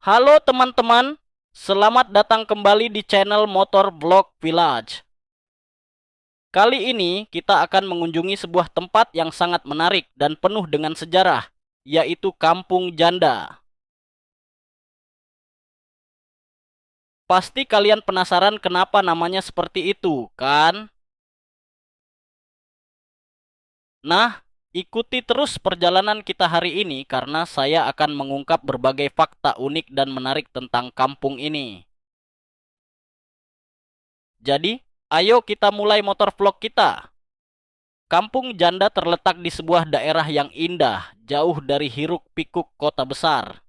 Halo teman-teman, selamat datang kembali di channel Motor Vlog Village. Kali ini kita akan mengunjungi sebuah tempat yang sangat menarik dan penuh dengan sejarah, yaitu Kampung Janda. Pasti kalian penasaran kenapa namanya seperti itu, kan? Nah, ikuti terus perjalanan kita hari ini karena saya akan mengungkap berbagai fakta unik dan menarik tentang kampung ini. Jadi, ayo kita mulai motor vlog kita. Kampung Janda terletak di sebuah daerah yang indah, jauh dari hiruk-pikuk kota besar.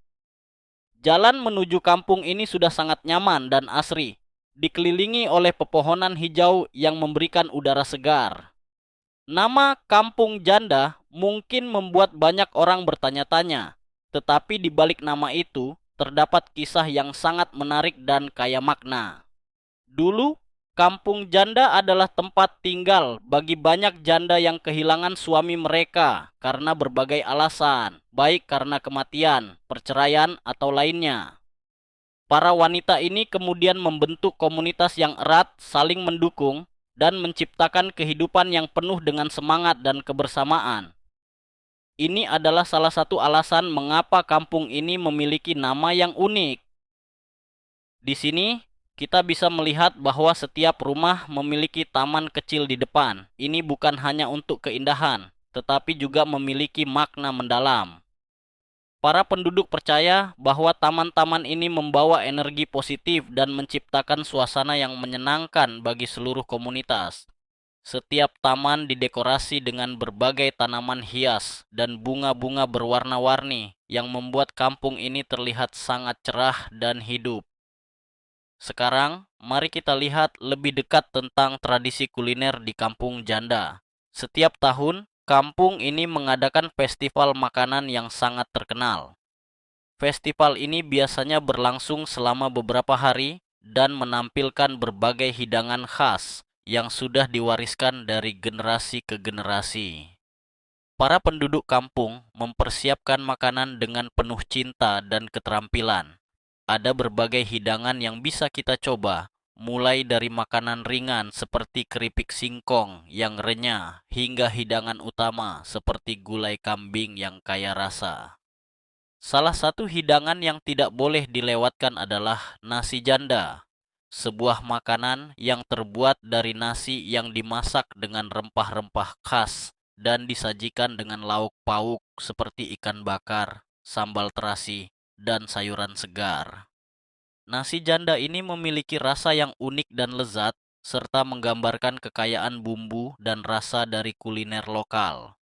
Jalan menuju kampung ini sudah sangat nyaman dan asri, dikelilingi oleh pepohonan hijau yang memberikan udara segar. Nama Kampung Janda mungkin membuat banyak orang bertanya-tanya, tetapi di balik nama itu terdapat kisah yang sangat menarik dan kaya makna. Dulu, Kampung Janda adalah tempat tinggal bagi banyak janda yang kehilangan suami mereka karena berbagai alasan, baik karena kematian, perceraian, atau lainnya. Para wanita ini kemudian membentuk komunitas yang erat, saling mendukung, dan menciptakan kehidupan yang penuh dengan semangat dan kebersamaan. Ini adalah salah satu alasan mengapa kampung ini memiliki nama yang unik. Di sini, kita bisa melihat bahwa setiap rumah memiliki taman kecil di depan. Ini bukan hanya untuk keindahan, tetapi juga memiliki makna mendalam. Para penduduk percaya bahwa taman-taman ini membawa energi positif dan menciptakan suasana yang menyenangkan bagi seluruh komunitas. Setiap taman didekorasi dengan berbagai tanaman hias dan bunga-bunga berwarna-warni yang membuat kampung ini terlihat sangat cerah dan hidup. Sekarang, mari kita lihat lebih dekat tentang tradisi kuliner di Kampung Janda. Setiap tahun, kampung ini mengadakan festival makanan yang sangat terkenal. Festival ini biasanya berlangsung selama beberapa hari dan menampilkan berbagai hidangan khas yang sudah diwariskan dari generasi ke generasi. Para penduduk kampung mempersiapkan makanan dengan penuh cinta dan keterampilan. Ada berbagai hidangan yang bisa kita coba, mulai dari makanan ringan seperti keripik singkong yang renyah, hingga hidangan utama seperti gulai kambing yang kaya rasa. Salah satu hidangan yang tidak boleh dilewatkan adalah nasi janda, sebuah makanan yang terbuat dari nasi yang dimasak dengan rempah-rempah khas dan disajikan dengan lauk pauk seperti ikan bakar, sambal terasi, dan sayuran segar. Nasi janda ini memiliki rasa yang unik dan lezat, serta menggambarkan kekayaan bumbu dan rasa dari kuliner lokal.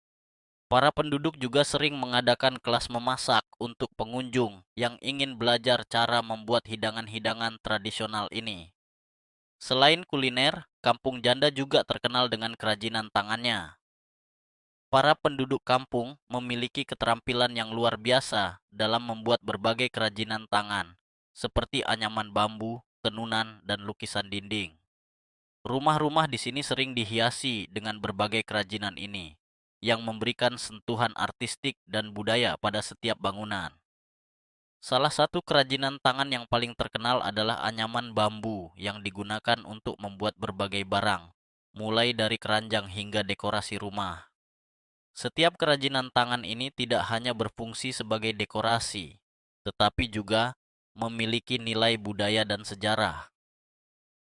Para penduduk juga sering mengadakan kelas memasak untuk pengunjung yang ingin belajar cara membuat hidangan-hidangan tradisional ini. Selain kuliner, Kampung Janda juga terkenal dengan kerajinan tangannya. Para penduduk kampung memiliki keterampilan yang luar biasa dalam membuat berbagai kerajinan tangan, seperti anyaman bambu, tenunan, dan lukisan dinding. Rumah-rumah di sini sering dihiasi dengan berbagai kerajinan ini, yang memberikan sentuhan artistik dan budaya pada setiap bangunan. Salah satu kerajinan tangan yang paling terkenal adalah anyaman bambu yang digunakan untuk membuat berbagai barang, mulai dari keranjang hingga dekorasi rumah. Setiap kerajinan tangan ini tidak hanya berfungsi sebagai dekorasi, tetapi juga memiliki nilai budaya dan sejarah.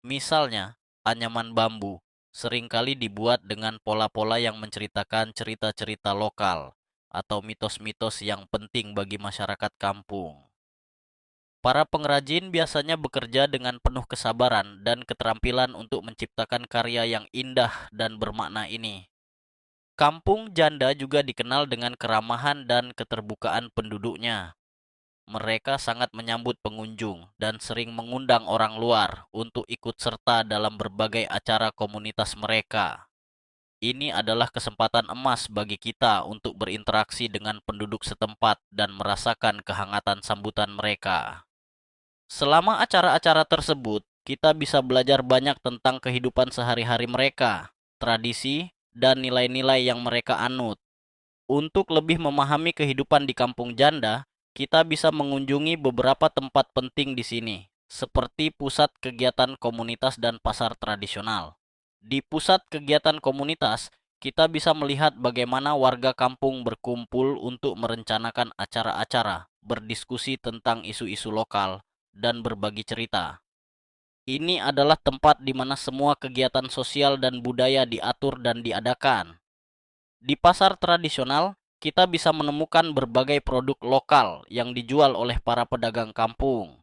Misalnya, anyaman bambu seringkali dibuat dengan pola-pola yang menceritakan cerita-cerita lokal atau mitos-mitos yang penting bagi masyarakat kampung. Para pengrajin biasanya bekerja dengan penuh kesabaran dan keterampilan untuk menciptakan karya yang indah dan bermakna ini. Kampung Janda juga dikenal dengan keramahan dan keterbukaan penduduknya. Mereka sangat menyambut pengunjung dan sering mengundang orang luar untuk ikut serta dalam berbagai acara komunitas mereka. Ini adalah kesempatan emas bagi kita untuk berinteraksi dengan penduduk setempat dan merasakan kehangatan sambutan mereka. Selama acara-acara tersebut, kita bisa belajar banyak tentang kehidupan sehari-hari mereka, tradisi, dan nilai-nilai yang mereka anut. Untuk lebih memahami kehidupan di Kampung Janda, kita bisa mengunjungi beberapa tempat penting di sini, seperti pusat kegiatan komunitas dan pasar tradisional. Di pusat kegiatan komunitas, kita bisa melihat bagaimana warga kampung berkumpul untuk merencanakan acara-acara, berdiskusi tentang isu-isu lokal, dan berbagi cerita. Ini adalah tempat di mana semua kegiatan sosial dan budaya diatur dan diadakan. Di pasar tradisional, kita bisa menemukan berbagai produk lokal yang dijual oleh para pedagang kampung.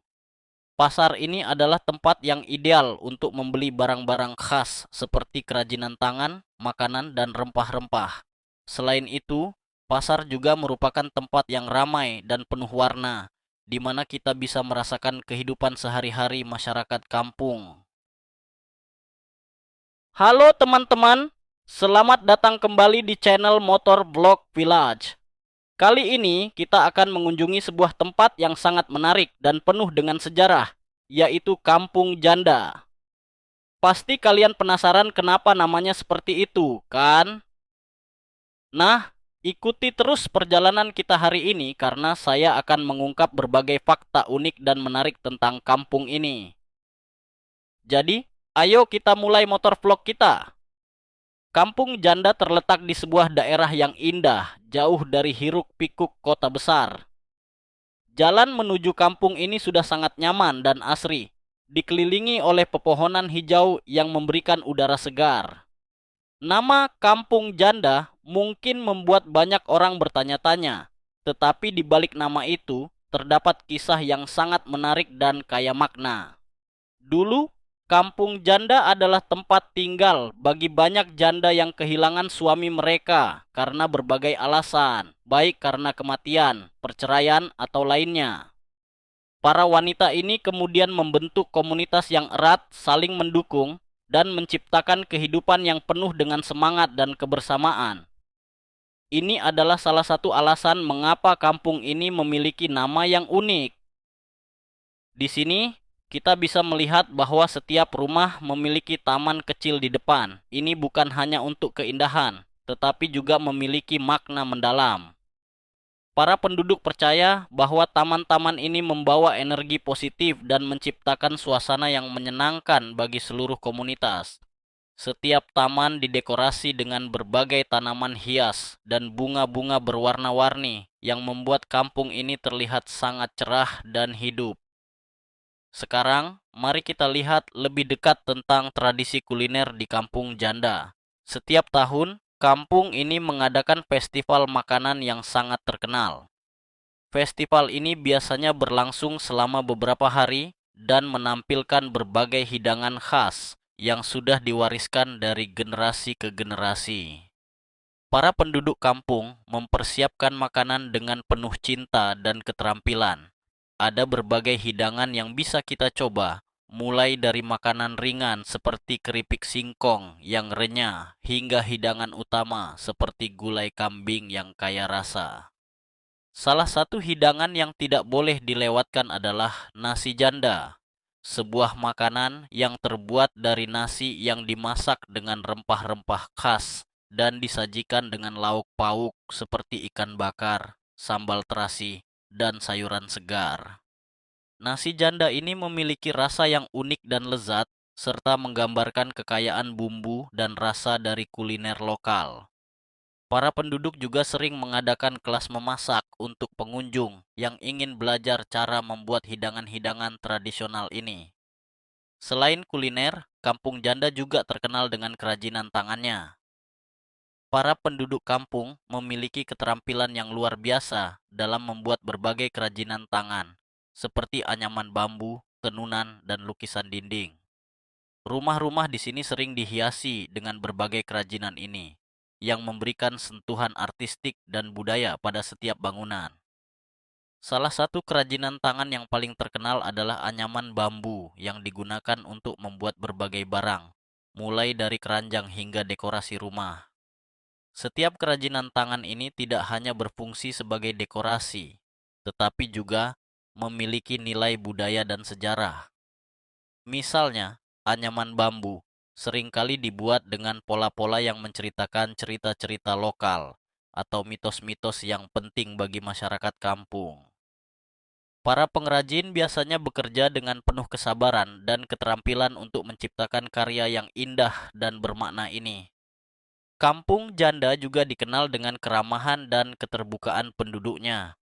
Pasar ini adalah tempat yang ideal untuk membeli barang-barang khas seperti kerajinan tangan, makanan, dan rempah-rempah. Selain itu, pasar juga merupakan tempat yang ramai dan penuh warna, di mana kita bisa merasakan kehidupan sehari-hari masyarakat kampung. Halo teman-teman, selamat datang kembali di channel Motor Vlog Village. Kali ini kita akan mengunjungi sebuah tempat yang sangat menarik dan penuh dengan sejarah, yaitu Kampung Janda. Pasti kalian penasaran kenapa namanya seperti itu, kan? Nah, ikuti terus perjalanan kita hari ini karena saya akan mengungkap berbagai fakta unik dan menarik tentang kampung ini. Jadi, ayo kita mulai motor vlog kita. Kampung Janda terletak di sebuah daerah yang indah, jauh dari hiruk-pikuk kota besar. Jalan menuju kampung ini sudah sangat nyaman dan asri, dikelilingi oleh pepohonan hijau yang memberikan udara segar. Nama Kampung Janda mungkin membuat banyak orang bertanya-tanya, tetapi di balik nama itu terdapat kisah yang sangat menarik dan kaya makna. Dulu, Kampung Janda adalah tempat tinggal bagi banyak janda yang kehilangan suami mereka karena berbagai alasan, baik karena kematian, perceraian, atau lainnya. Para wanita ini kemudian membentuk komunitas yang erat, saling mendukung, dan menciptakan kehidupan yang penuh dengan semangat dan kebersamaan. Ini adalah salah satu alasan mengapa kampung ini memiliki nama yang unik. Di sini, kita bisa melihat bahwa setiap rumah memiliki taman kecil di depan. Ini bukan hanya untuk keindahan, tetapi juga memiliki makna mendalam. Para penduduk percaya bahwa taman-taman ini membawa energi positif dan menciptakan suasana yang menyenangkan bagi seluruh komunitas. Setiap taman didekorasi dengan berbagai tanaman hias dan bunga-bunga berwarna-warni yang membuat kampung ini terlihat sangat cerah dan hidup. Sekarang, mari kita lihat lebih dekat tentang tradisi kuliner di Kampung Janda. Setiap tahun, kampung ini mengadakan festival makanan yang sangat terkenal. Festival ini biasanya berlangsung selama beberapa hari dan menampilkan berbagai hidangan khas yang sudah diwariskan dari generasi ke generasi. Para penduduk kampung mempersiapkan makanan dengan penuh cinta dan keterampilan. Ada berbagai hidangan yang bisa kita coba, mulai dari makanan ringan seperti keripik singkong yang renyah, hingga hidangan utama seperti gulai kambing yang kaya rasa. Salah satu hidangan yang tidak boleh dilewatkan adalah nasi janda, sebuah makanan yang terbuat dari nasi yang dimasak dengan rempah-rempah khas dan disajikan dengan lauk pauk seperti ikan bakar, sambal terasi, dan sayuran segar. Nasi janda ini memiliki rasa yang unik dan lezat, serta menggambarkan kekayaan bumbu dan rasa dari kuliner lokal. Para penduduk juga sering mengadakan kelas memasak untuk pengunjung yang ingin belajar cara membuat hidangan-hidangan tradisional ini. Selain kuliner, Kampung Janda juga terkenal dengan kerajinan tangannya. Para penduduk kampung memiliki keterampilan yang luar biasa dalam membuat berbagai kerajinan tangan, seperti anyaman bambu, tenunan, dan lukisan dinding. Rumah-rumah di sini sering dihiasi dengan berbagai kerajinan ini, yang memberikan sentuhan artistik dan budaya pada setiap bangunan. Salah satu kerajinan tangan yang paling terkenal adalah anyaman bambu yang digunakan untuk membuat berbagai barang, mulai dari keranjang hingga dekorasi rumah. Setiap kerajinan tangan ini tidak hanya berfungsi sebagai dekorasi, tetapi juga memiliki nilai budaya dan sejarah. Misalnya, anyaman bambu seringkali dibuat dengan pola-pola yang menceritakan cerita-cerita lokal atau mitos-mitos yang penting bagi masyarakat kampung. Para pengrajin biasanya bekerja dengan penuh kesabaran dan keterampilan untuk menciptakan karya yang indah dan bermakna ini. Kampung Janda juga dikenal dengan keramahan dan keterbukaan penduduknya.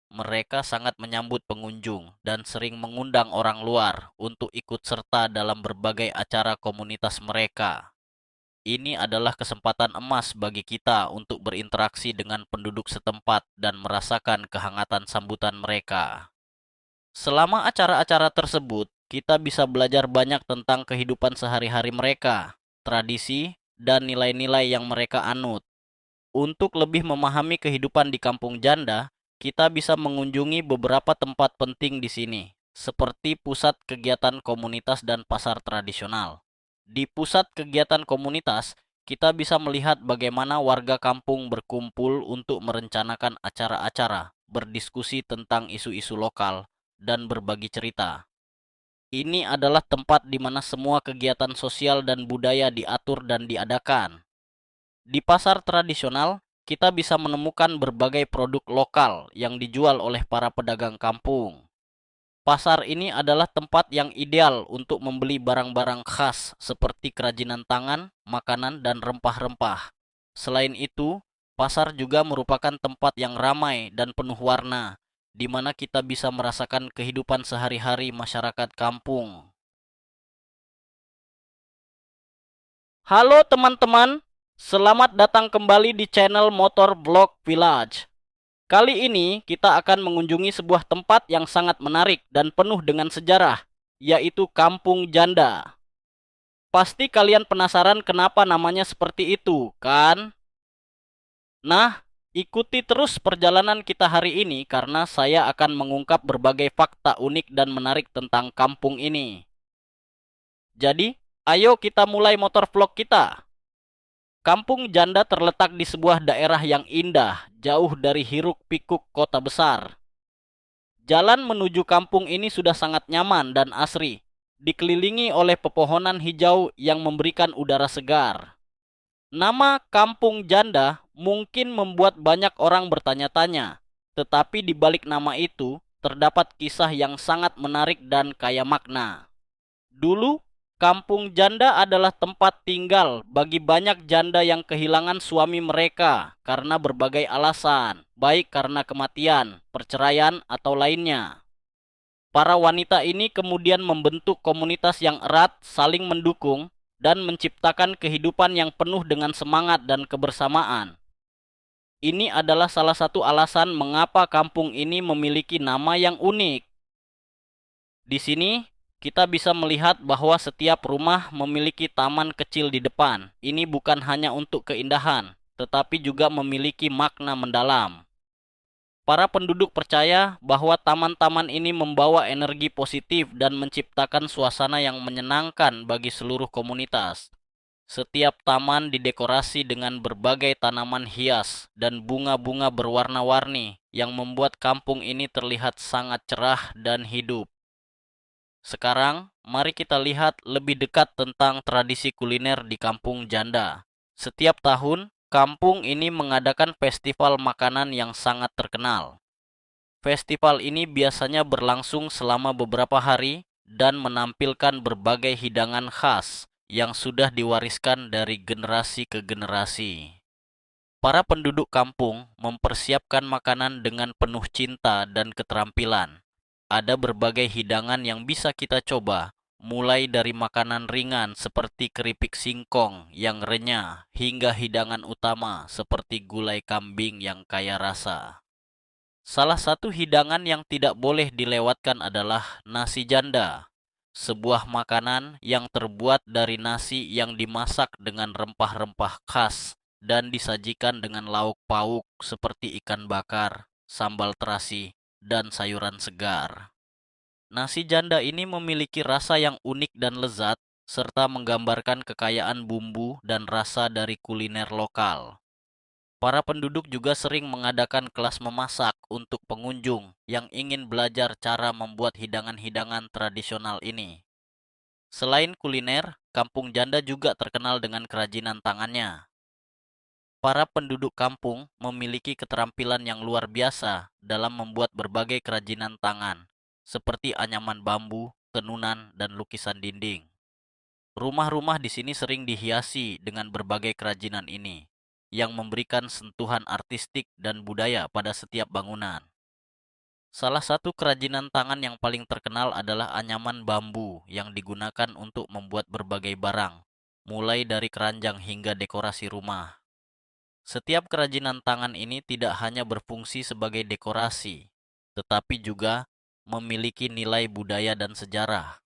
Mereka sangat menyambut pengunjung dan sering mengundang orang luar untuk ikut serta dalam berbagai acara komunitas mereka. Ini adalah kesempatan emas bagi kita untuk berinteraksi dengan penduduk setempat dan merasakan kehangatan sambutan mereka. Selama acara-acara tersebut, kita bisa belajar banyak tentang kehidupan sehari-hari mereka, tradisi, dan nilai-nilai yang mereka anut. Untuk lebih memahami kehidupan di Kampung Janda, kita bisa mengunjungi beberapa tempat penting di sini, seperti pusat kegiatan komunitas dan pasar tradisional. Di pusat kegiatan komunitas, kita bisa melihat bagaimana warga kampung berkumpul untuk merencanakan acara-acara, berdiskusi tentang isu-isu lokal, dan berbagi cerita. Ini adalah tempat di mana semua kegiatan sosial dan budaya diatur dan diadakan. Di pasar tradisional, kita bisa menemukan berbagai produk lokal yang dijual oleh para pedagang kampung. Pasar ini adalah tempat yang ideal untuk membeli barang-barang khas seperti kerajinan tangan, makanan, dan rempah-rempah. Selain itu, pasar juga merupakan tempat yang ramai dan penuh warna, di mana kita bisa merasakan kehidupan sehari-hari masyarakat kampung. Halo teman-teman, selamat datang kembali di channel Motor Vlog Village. Kali ini kita akan mengunjungi sebuah tempat yang sangat menarik dan penuh dengan sejarah, yaitu Kampung Janda. Pasti kalian penasaran kenapa namanya seperti itu, kan? Nah, ikuti terus perjalanan kita hari ini karena saya akan mengungkap berbagai fakta unik dan menarik tentang kampung ini. Jadi, ayo kita mulai motor vlog kita. Kampung Janda terletak di sebuah daerah yang indah, jauh dari hiruk-pikuk kota besar. Jalan menuju kampung ini sudah sangat nyaman dan asri, dikelilingi oleh pepohonan hijau yang memberikan udara segar. Nama Kampung Janda mungkin membuat banyak orang bertanya-tanya, tetapi di balik nama itu terdapat kisah yang sangat menarik dan kaya makna. Dulu, Kampung Janda adalah tempat tinggal bagi banyak janda yang kehilangan suami mereka karena berbagai alasan, baik karena kematian, perceraian, atau lainnya. Para wanita ini kemudian membentuk komunitas yang erat, saling mendukung, dan menciptakan kehidupan yang penuh dengan semangat dan kebersamaan. Ini adalah salah satu alasan mengapa kampung ini memiliki nama yang unik. Di sini, kita bisa melihat bahwa setiap rumah memiliki taman kecil di depan. Ini bukan hanya untuk keindahan, tetapi juga memiliki makna mendalam. Para penduduk percaya bahwa taman-taman ini membawa energi positif dan menciptakan suasana yang menyenangkan bagi seluruh komunitas. Setiap taman didekorasi dengan berbagai tanaman hias dan bunga-bunga berwarna-warni yang membuat kampung ini terlihat sangat cerah dan hidup. Sekarang, mari kita lihat lebih dekat tentang tradisi kuliner di Kampung Janda. Setiap tahun, kampung ini mengadakan festival makanan yang sangat terkenal. Festival ini biasanya berlangsung selama beberapa hari dan menampilkan berbagai hidangan khas yang sudah diwariskan dari generasi ke generasi. Para penduduk kampung mempersiapkan makanan dengan penuh cinta dan keterampilan. Ada berbagai hidangan yang bisa kita coba, mulai dari makanan ringan seperti keripik singkong yang renyah, hingga hidangan utama seperti gulai kambing yang kaya rasa. Salah satu hidangan yang tidak boleh dilewatkan adalah nasi janda, sebuah makanan yang terbuat dari nasi yang dimasak dengan rempah-rempah khas dan disajikan dengan lauk pauk seperti ikan bakar, sambal terasi, dan sayuran segar. Nasi janda ini memiliki rasa yang unik dan lezat, serta menggambarkan kekayaan bumbu dan rasa dari kuliner lokal. Para penduduk juga sering mengadakan kelas memasak untuk pengunjung yang ingin belajar cara membuat hidangan-hidangan tradisional ini. Selain kuliner, Kampung Janda juga terkenal dengan kerajinan tangannya. Para penduduk kampung memiliki keterampilan yang luar biasa dalam membuat berbagai kerajinan tangan, seperti anyaman bambu, tenunan, dan lukisan dinding. Rumah-rumah di sini sering dihiasi dengan berbagai kerajinan ini, yang memberikan sentuhan artistik dan budaya pada setiap bangunan. Salah satu kerajinan tangan yang paling terkenal adalah anyaman bambu yang digunakan untuk membuat berbagai barang, mulai dari keranjang hingga dekorasi rumah. Setiap kerajinan tangan ini tidak hanya berfungsi sebagai dekorasi, tetapi juga memiliki nilai budaya dan sejarah.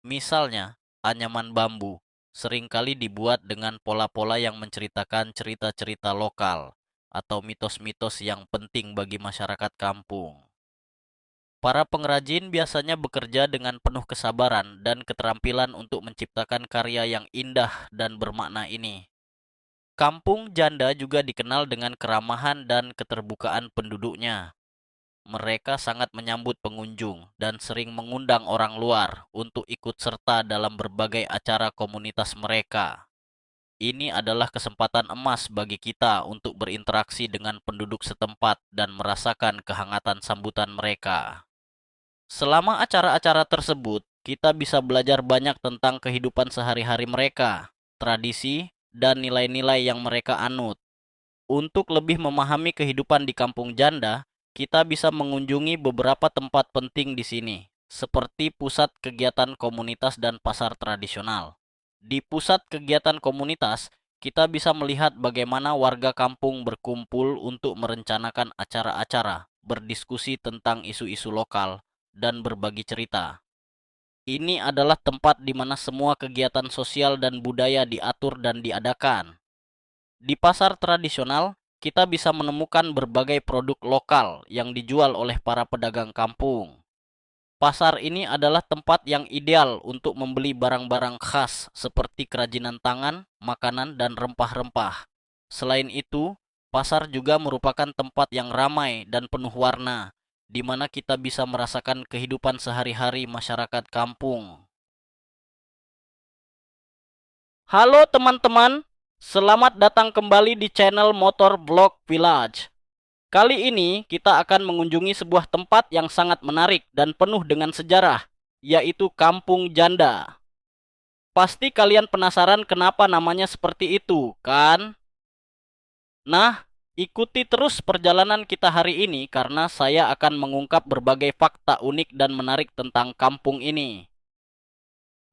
Misalnya, anyaman bambu seringkali dibuat dengan pola-pola yang menceritakan cerita-cerita lokal atau mitos-mitos yang penting bagi masyarakat kampung. Para pengrajin biasanya bekerja dengan penuh kesabaran dan keterampilan untuk menciptakan karya yang indah dan bermakna ini. Kampung Janda juga dikenal dengan keramahan dan keterbukaan penduduknya. Mereka sangat menyambut pengunjung dan sering mengundang orang luar untuk ikut serta dalam berbagai acara komunitas mereka. Ini adalah kesempatan emas bagi kita untuk berinteraksi dengan penduduk setempat dan merasakan kehangatan sambutan mereka. Selama acara-acara tersebut, kita bisa belajar banyak tentang kehidupan sehari-hari mereka, tradisi, dan nilai-nilai yang mereka anut. Untuk lebih memahami kehidupan di Kampung Janda, kita bisa mengunjungi beberapa tempat penting di sini, seperti pusat kegiatan komunitas dan pasar tradisional. Di pusat kegiatan komunitas, kita bisa melihat bagaimana warga kampung berkumpul untuk merencanakan acara-acara, berdiskusi tentang isu-isu lokal, dan berbagi cerita. Ini adalah tempat di mana semua kegiatan sosial dan budaya diatur dan diadakan. Di pasar tradisional, kita bisa menemukan berbagai produk lokal yang dijual oleh para pedagang kampung. Pasar ini adalah tempat yang ideal untuk membeli barang-barang khas seperti kerajinan tangan, makanan, dan rempah-rempah. Selain itu, pasar juga merupakan tempat yang ramai dan penuh warna, di mana kita bisa merasakan kehidupan sehari-hari masyarakat kampung. Halo teman-teman, selamat datang kembali di channel Motor Vlog Village. Kali ini kita akan mengunjungi sebuah tempat yang sangat menarik dan penuh dengan sejarah, yaitu Kampung Janda. Pasti kalian penasaran kenapa namanya seperti itu, kan? Nah, ikuti terus perjalanan kita hari ini karena saya akan mengungkap berbagai fakta unik dan menarik tentang kampung ini.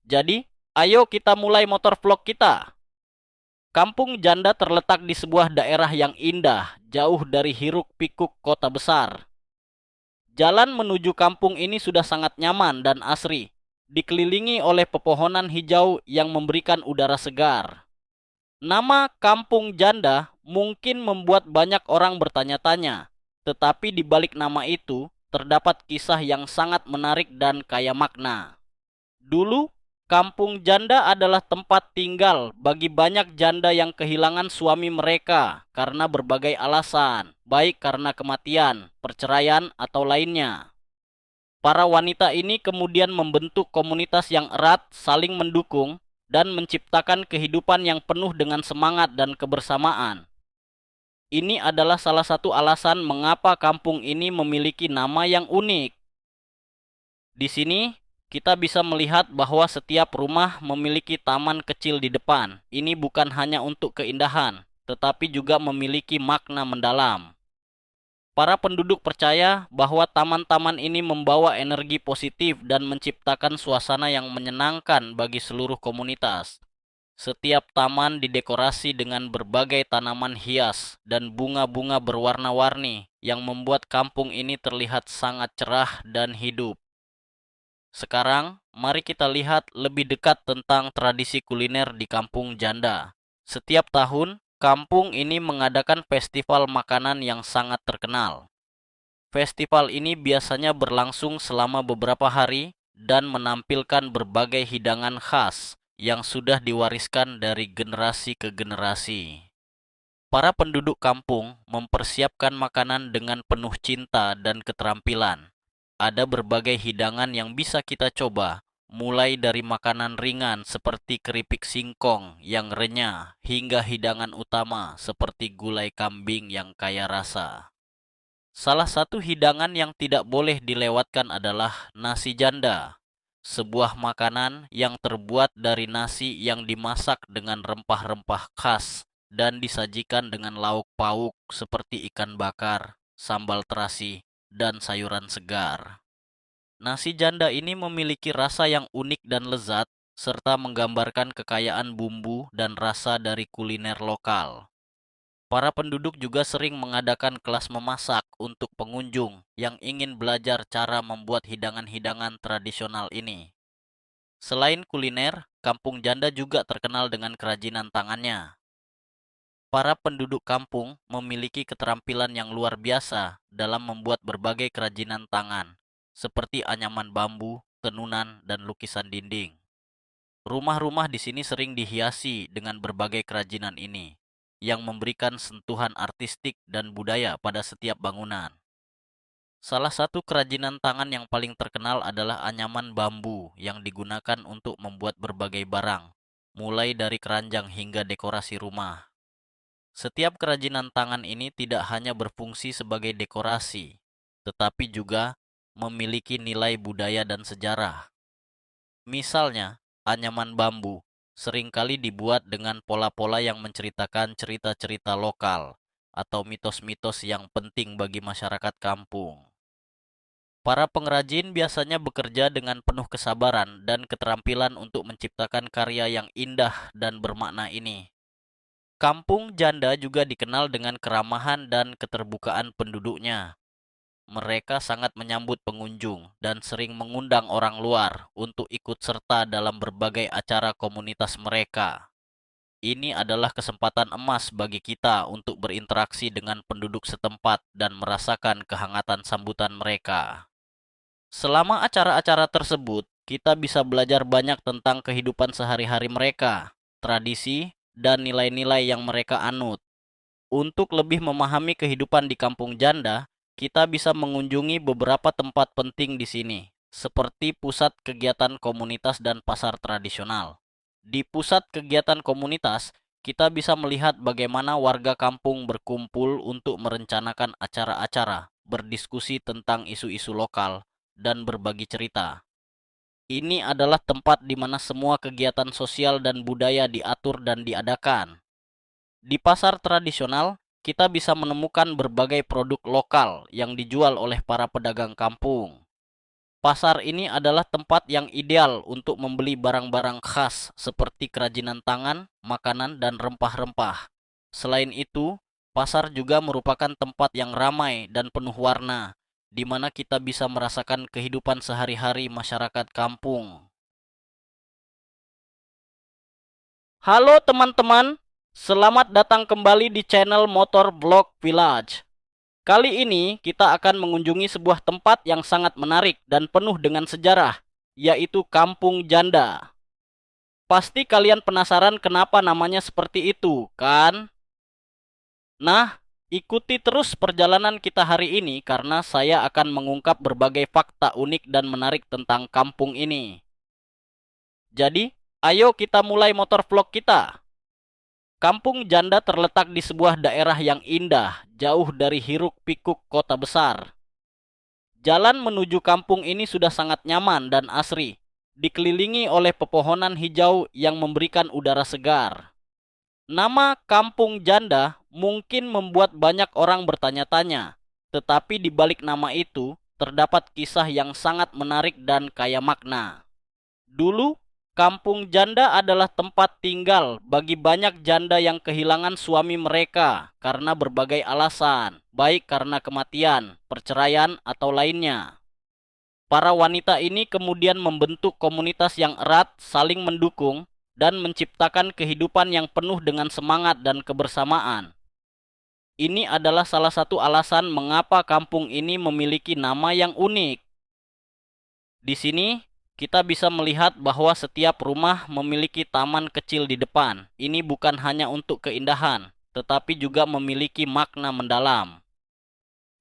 Jadi, ayo kita mulai motor vlog kita. Kampung Janda terletak di sebuah daerah yang indah, jauh dari hiruk-pikuk kota besar. Jalan menuju kampung ini sudah sangat nyaman dan asri, dikelilingi oleh pepohonan hijau yang memberikan udara segar. Nama Kampung Janda mungkin membuat banyak orang bertanya-tanya, tetapi di balik nama itu terdapat kisah yang sangat menarik dan kaya makna. Dulu, Kampung Janda adalah tempat tinggal bagi banyak janda yang kehilangan suami mereka karena berbagai alasan, baik karena kematian, perceraian, atau lainnya. Para wanita ini kemudian membentuk komunitas yang erat, saling mendukung, dan menciptakan kehidupan yang penuh dengan semangat dan kebersamaan. Ini adalah salah satu alasan mengapa kampung ini memiliki nama yang unik. Di sini, kita bisa melihat bahwa setiap rumah memiliki taman kecil di depan. Ini bukan hanya untuk keindahan, tetapi juga memiliki makna mendalam. Para penduduk percaya bahwa taman-taman ini membawa energi positif dan menciptakan suasana yang menyenangkan bagi seluruh komunitas. Setiap taman didekorasi dengan berbagai tanaman hias dan bunga-bunga berwarna-warni yang membuat kampung ini terlihat sangat cerah dan hidup. Sekarang, mari kita lihat lebih dekat tentang tradisi kuliner di Kampung Janda. Setiap tahun, kampung ini mengadakan festival makanan yang sangat terkenal. Festival ini biasanya berlangsung selama beberapa hari dan menampilkan berbagai hidangan khas yang sudah diwariskan dari generasi ke generasi. Para penduduk kampung mempersiapkan makanan dengan penuh cinta dan keterampilan. Ada berbagai hidangan yang bisa kita coba, mulai dari makanan ringan seperti keripik singkong yang renyah hingga hidangan utama seperti gulai kambing yang kaya rasa. Salah satu hidangan yang tidak boleh dilewatkan adalah nasi janda, sebuah makanan yang terbuat dari nasi yang dimasak dengan rempah-rempah khas dan disajikan dengan lauk pauk seperti ikan bakar, sambal terasi, dan sayuran segar. Nasi janda ini memiliki rasa yang unik dan lezat, serta menggambarkan kekayaan bumbu dan rasa dari kuliner lokal. Para penduduk juga sering mengadakan kelas memasak untuk pengunjung yang ingin belajar cara membuat hidangan-hidangan tradisional ini. Selain kuliner, Kampung Janda juga terkenal dengan kerajinan tangannya. Para penduduk kampung memiliki keterampilan yang luar biasa dalam membuat berbagai kerajinan tangan, seperti anyaman bambu, tenunan, dan lukisan dinding. Rumah-rumah di sini sering dihiasi dengan berbagai kerajinan ini, yang memberikan sentuhan artistik dan budaya pada setiap bangunan. Salah satu kerajinan tangan yang paling terkenal adalah anyaman bambu yang digunakan untuk membuat berbagai barang, mulai dari keranjang hingga dekorasi rumah. Setiap kerajinan tangan ini tidak hanya berfungsi sebagai dekorasi, tetapi juga memiliki nilai budaya dan sejarah. Misalnya, anyaman bambu seringkali dibuat dengan pola-pola yang menceritakan cerita-cerita lokal atau mitos-mitos yang penting bagi masyarakat kampung. Para pengrajin biasanya bekerja dengan penuh kesabaran dan keterampilan untuk menciptakan karya yang indah dan bermakna ini. Kampung Janda juga dikenal dengan keramahan dan keterbukaan penduduknya. Mereka sangat menyambut pengunjung dan sering mengundang orang luar untuk ikut serta dalam berbagai acara komunitas mereka. Ini adalah kesempatan emas bagi kita untuk berinteraksi dengan penduduk setempat dan merasakan kehangatan sambutan mereka. Selama acara-acara tersebut, kita bisa belajar banyak tentang kehidupan sehari-hari mereka, tradisi, dan nilai-nilai yang mereka anut. Untuk lebih memahami kehidupan di Kampung Janda, kita bisa mengunjungi beberapa tempat penting di sini, seperti pusat kegiatan komunitas dan pasar tradisional. Di pusat kegiatan komunitas, kita bisa melihat bagaimana warga kampung berkumpul untuk merencanakan acara-acara, berdiskusi tentang isu-isu lokal, dan berbagi cerita. Ini adalah tempat di mana semua kegiatan sosial dan budaya diatur dan diadakan. Di pasar tradisional, kita bisa menemukan berbagai produk lokal yang dijual oleh para pedagang kampung. Pasar ini adalah tempat yang ideal untuk membeli barang-barang khas seperti kerajinan tangan, makanan, dan rempah-rempah. Selain itu, pasar juga merupakan tempat yang ramai dan penuh warna, di mana kita bisa merasakan kehidupan sehari-hari masyarakat kampung. Halo teman-teman, selamat datang kembali di channel Motor Vlog Village. Kali ini kita akan mengunjungi sebuah tempat yang sangat menarik dan penuh dengan sejarah, yaitu Kampung Janda. Pasti kalian penasaran kenapa namanya seperti itu, kan? Nah, ikuti terus perjalanan kita hari ini karena saya akan mengungkap berbagai fakta unik dan menarik tentang kampung ini. Jadi, ayo kita mulai motor vlog kita. Kampung Janda terletak di sebuah daerah yang indah, jauh dari hiruk-pikuk kota besar. Jalan menuju kampung ini sudah sangat nyaman dan asri, dikelilingi oleh pepohonan hijau yang memberikan udara segar. Nama Kampung Janda mungkin membuat banyak orang bertanya-tanya, tetapi di balik nama itu terdapat kisah yang sangat menarik dan kaya makna. Dulu, Kampung Janda adalah tempat tinggal bagi banyak janda yang kehilangan suami mereka karena berbagai alasan, baik karena kematian, perceraian, atau lainnya. Para wanita ini kemudian membentuk komunitas yang erat, saling mendukung, dan menciptakan kehidupan yang penuh dengan semangat dan kebersamaan. Ini adalah salah satu alasan mengapa kampung ini memiliki nama yang unik. Di sini, kita bisa melihat bahwa setiap rumah memiliki taman kecil di depan. Ini bukan hanya untuk keindahan, tetapi juga memiliki makna mendalam.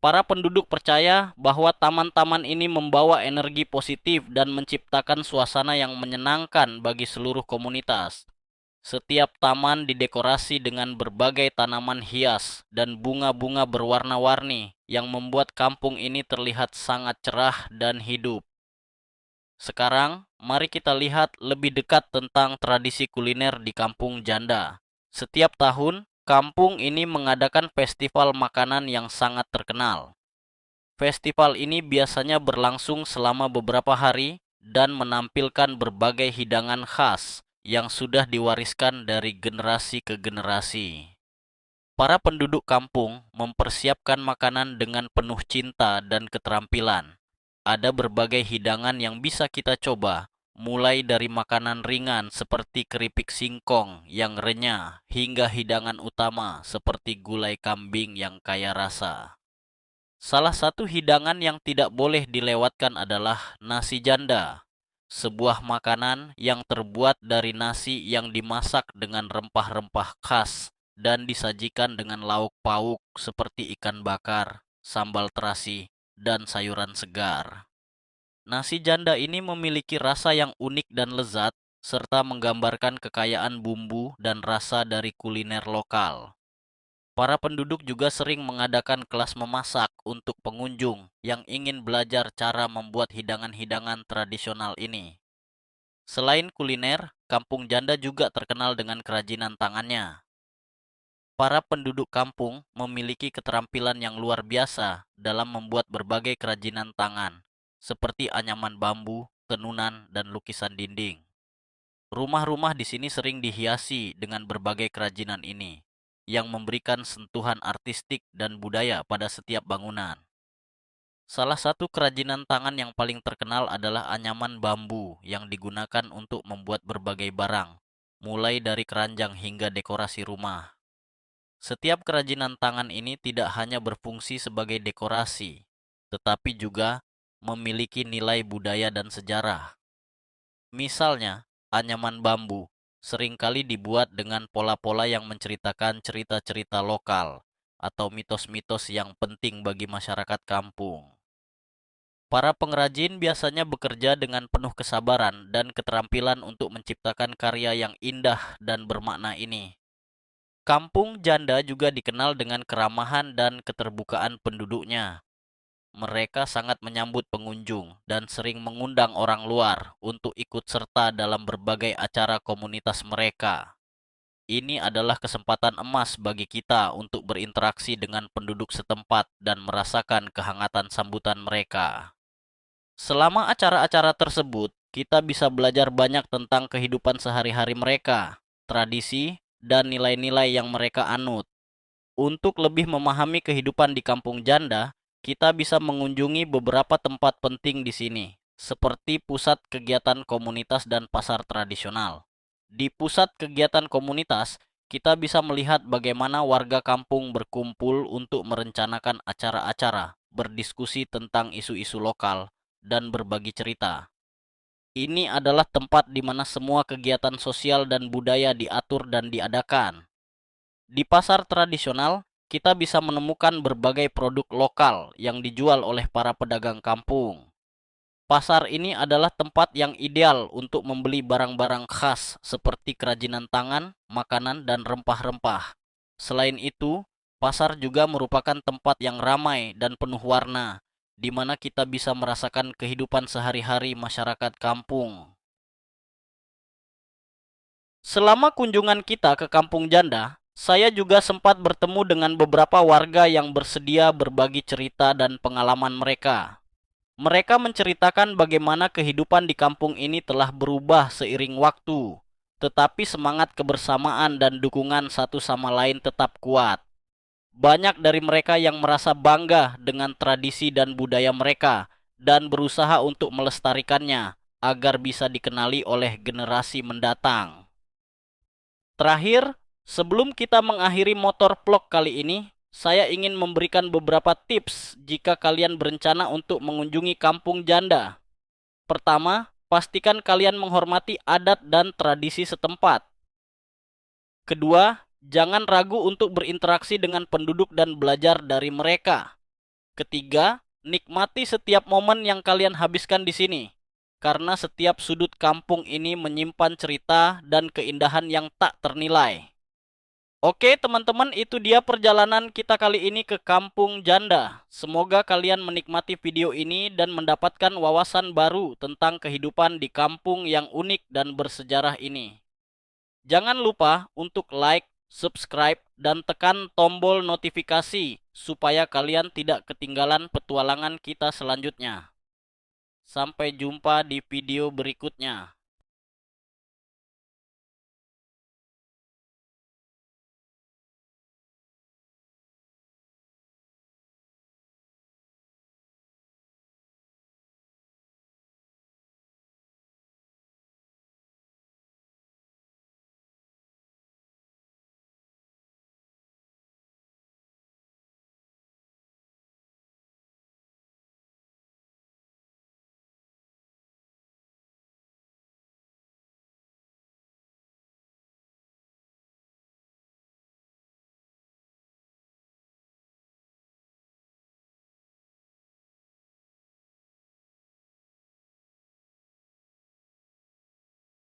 Para penduduk percaya bahwa taman-taman ini membawa energi positif dan menciptakan suasana yang menyenangkan bagi seluruh komunitas. Setiap taman didekorasi dengan berbagai tanaman hias dan bunga-bunga berwarna-warni yang membuat kampung ini terlihat sangat cerah dan hidup. Sekarang, mari kita lihat lebih dekat tentang tradisi kuliner di Kampung Janda. Setiap tahun, kampung ini mengadakan festival makanan yang sangat terkenal. Festival ini biasanya berlangsung selama beberapa hari dan menampilkan berbagai hidangan khas yang sudah diwariskan dari generasi ke generasi. Para penduduk kampung mempersiapkan makanan dengan penuh cinta dan keterampilan. Ada berbagai hidangan yang bisa kita coba, mulai dari makanan ringan seperti keripik singkong yang renyah hingga hidangan utama seperti gulai kambing yang kaya rasa. Salah satu hidangan yang tidak boleh dilewatkan adalah nasi janda, sebuah makanan yang terbuat dari nasi yang dimasak dengan rempah-rempah khas dan disajikan dengan lauk pauk seperti ikan bakar, sambal terasi, dan sayuran segar. Nasi janda ini memiliki rasa yang unik dan lezat, serta menggambarkan kekayaan bumbu dan rasa dari kuliner lokal. Para penduduk juga sering mengadakan kelas memasak untuk pengunjung yang ingin belajar cara membuat hidangan-hidangan tradisional ini. Selain kuliner, Kampung Janda juga terkenal dengan kerajinan tangannya. Para penduduk kampung memiliki keterampilan yang luar biasa dalam membuat berbagai kerajinan tangan, seperti anyaman bambu, tenunan, dan lukisan dinding. Rumah-rumah di sini sering dihiasi dengan berbagai kerajinan ini, yang memberikan sentuhan artistik dan budaya pada setiap bangunan. Salah satu kerajinan tangan yang paling terkenal adalah anyaman bambu yang digunakan untuk membuat berbagai barang, mulai dari keranjang hingga dekorasi rumah. Setiap kerajinan tangan ini tidak hanya berfungsi sebagai dekorasi, tetapi juga memiliki nilai budaya dan sejarah. Misalnya, anyaman bambu seringkali dibuat dengan pola-pola yang menceritakan cerita-cerita lokal atau mitos-mitos yang penting bagi masyarakat kampung. Para pengrajin biasanya bekerja dengan penuh kesabaran dan keterampilan untuk menciptakan karya yang indah dan bermakna ini. Kampung Janda juga dikenal dengan keramahan dan keterbukaan penduduknya. Mereka sangat menyambut pengunjung dan sering mengundang orang luar untuk ikut serta dalam berbagai acara komunitas mereka. Ini adalah kesempatan emas bagi kita untuk berinteraksi dengan penduduk setempat dan merasakan kehangatan sambutan mereka. Selama acara-acara tersebut, kita bisa belajar banyak tentang kehidupan sehari-hari mereka, tradisi, dan nilai-nilai yang mereka anut. Untuk lebih memahami kehidupan di Kampung Janda, kita bisa mengunjungi beberapa tempat penting di sini, seperti pusat kegiatan komunitas dan pasar tradisional. Di pusat kegiatan komunitas, kita bisa melihat bagaimana warga kampung berkumpul untuk merencanakan acara-acara, berdiskusi tentang isu-isu lokal, dan berbagi cerita. Ini adalah tempat di mana semua kegiatan sosial dan budaya diatur dan diadakan. Di pasar tradisional, kita bisa menemukan berbagai produk lokal yang dijual oleh para pedagang kampung. Pasar ini adalah tempat yang ideal untuk membeli barang-barang khas seperti kerajinan tangan, makanan, dan rempah-rempah. Selain itu, pasar juga merupakan tempat yang ramai dan penuh warna, di mana kita bisa merasakan kehidupan sehari-hari masyarakat kampung. Selama kunjungan kita ke Kampung Janda, saya juga sempat bertemu dengan beberapa warga yang bersedia berbagi cerita dan pengalaman mereka. Mereka menceritakan bagaimana kehidupan di kampung ini telah berubah seiring waktu, tetapi semangat kebersamaan dan dukungan satu sama lain tetap kuat. Banyak dari mereka yang merasa bangga dengan tradisi dan budaya mereka dan berusaha untuk melestarikannya agar bisa dikenali oleh generasi mendatang. Terakhir, sebelum kita mengakhiri motor vlog kali ini, saya ingin memberikan beberapa tips jika kalian berencana untuk mengunjungi Kampung Janda. Pertama, pastikan kalian menghormati adat dan tradisi setempat. Kedua, jangan ragu untuk berinteraksi dengan penduduk dan belajar dari mereka. Ketiga, nikmati setiap momen yang kalian habiskan di sini, karena setiap sudut kampung ini menyimpan cerita dan keindahan yang tak ternilai. Oke teman-teman, itu dia perjalanan kita kali ini ke Kampung Janda. Semoga kalian menikmati video ini dan mendapatkan wawasan baru tentang kehidupan di kampung yang unik dan bersejarah ini. Jangan lupa untuk like, subscribe, dan tekan tombol notifikasi supaya kalian tidak ketinggalan petualangan kita selanjutnya. Sampai jumpa di video berikutnya.